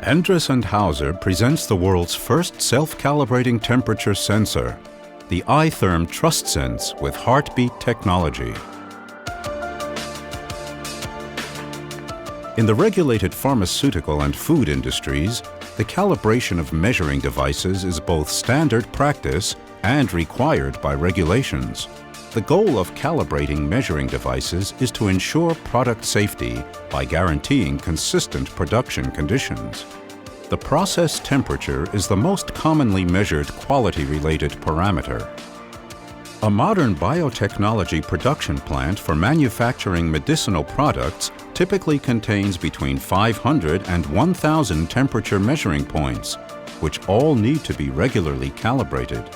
Endress+Hauser presents the world's first self-calibrating temperature sensor, the iTherm TrustSens with heartbeat technology. In the regulated pharmaceutical and food industries, the calibration of measuring devices is both standard practice and required by regulations. The goal of calibrating measuring devices is to ensure product safety by guaranteeing consistent production conditions. The process temperature is the most commonly measured quality-related parameter. A modern biotechnology production plant for manufacturing medicinal products typically contains between 500 and 1,000 temperature measuring points, which all need to be regularly calibrated.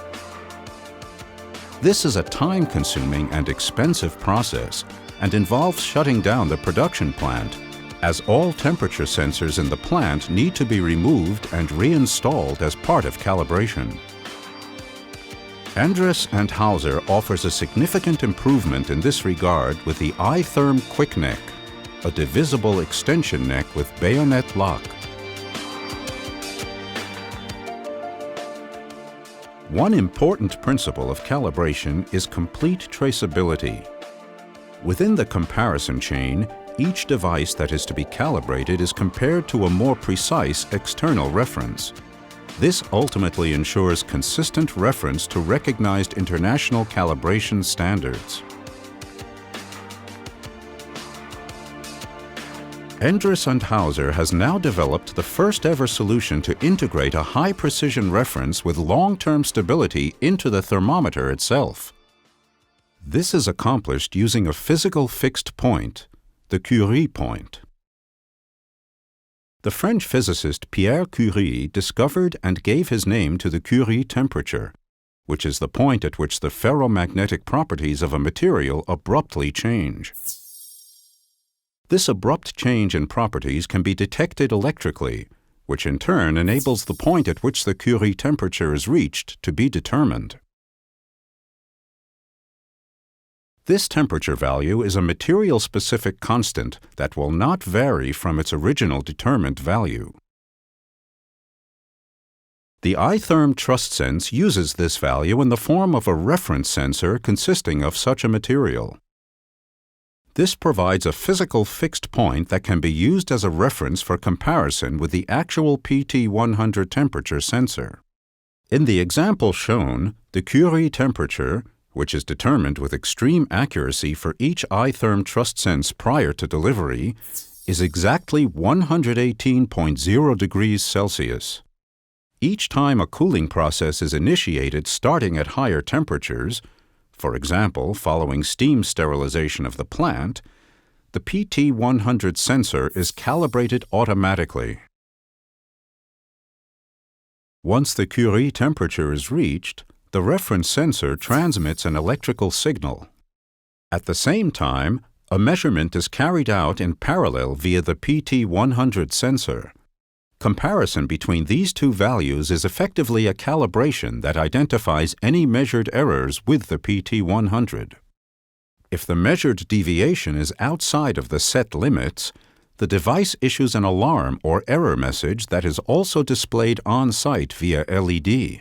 This is a time-consuming and expensive process and involves shutting down the production plant, as all temperature sensors in the plant need to be removed and reinstalled as part of calibration. Endress+Hauser offers a significant improvement in this regard with the iTherm Quick Neck, a divisible extension neck with bayonet lock. One important principle of calibration is complete traceability. Within the comparison chain, each device that is to be calibrated is compared to a more precise external reference. This ultimately ensures consistent reference to recognized international calibration standards. Endress+Hauser has now developed the first-ever solution to integrate a high-precision reference with long-term stability into the thermometer itself. This is accomplished using a physical fixed point, the Curie point. The French physicist Pierre Curie discovered and gave his name to the Curie temperature, which is the point at which the ferromagnetic properties of a material abruptly change. This abrupt change in properties can be detected electrically, which in turn enables the point at which the Curie temperature is reached to be determined. This temperature value is a material-specific constant that will not vary from its original determined value. The iTherm TrustSens uses this value in the form of a reference sensor consisting of such a material. This provides a physical fixed point that can be used as a reference for comparison with the actual PT100 temperature sensor. In the example shown, the Curie temperature, which is determined with extreme accuracy for each iTherm TrustSens prior to delivery, is exactly 118.0 degrees Celsius. Each time a cooling process is initiated starting at higher temperatures, for example, following steam sterilization of the plant, the PT100 sensor is calibrated automatically. Once the Curie temperature is reached, the reference sensor transmits an electrical signal. At the same time, a measurement is carried out in parallel via the PT100 sensor. Comparison between these two values is effectively a calibration that identifies any measured errors with the PT100. If the measured deviation is outside of the set limits, the device issues an alarm or error message that is also displayed on-site via LED.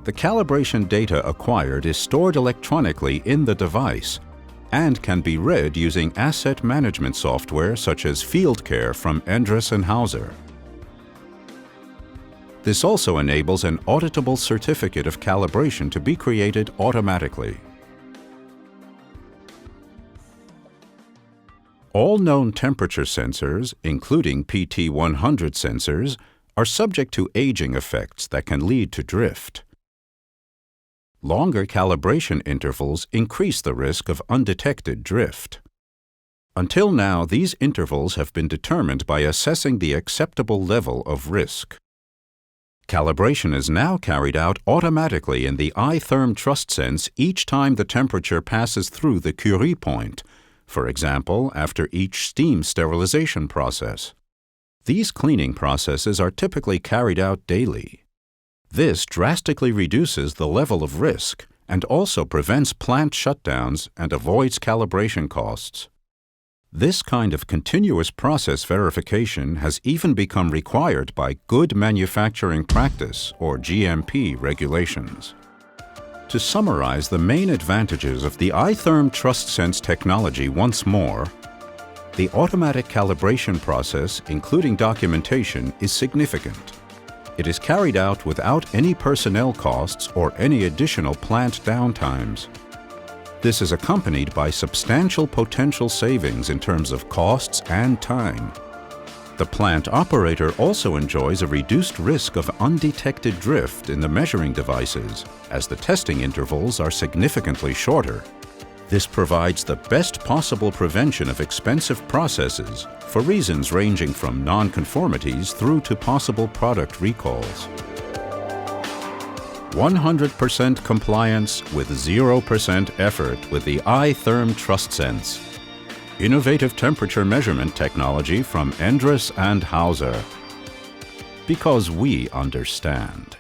The calibration data acquired is stored electronically in the device and can be read using asset management software such as FieldCare from Endress+Hauser. This also enables an auditable certificate of calibration to be created automatically. All known temperature sensors, including PT100 sensors, are subject to aging effects that can lead to drift. Longer calibration intervals increase the risk of undetected drift. Until now, these intervals have been determined by assessing the acceptable level of risk. Calibration is now carried out automatically in the iTherm TrustSens each time the temperature passes through the Curie point, for example, after each steam sterilization process. These cleaning processes are typically carried out daily. This drastically reduces the level of risk and also prevents plant shutdowns and avoids calibration costs. This kind of continuous process verification has even become required by Good Manufacturing Practice, or GMP, regulations. To summarize the main advantages of the iTherm TrustSens technology once more, the automatic calibration process, including documentation, is significant. It is carried out without any personnel costs or any additional plant downtimes. This is accompanied by substantial potential savings in terms of costs and time. The plant operator also enjoys a reduced risk of undetected drift in the measuring devices, as the testing intervals are significantly shorter. This provides the best possible prevention of expensive processes for reasons ranging from non-conformities through to possible product recalls. 100% compliance with 0% effort with the iTherm TrustSens. Innovative temperature measurement technology from Endress+Hauser. Because we understand.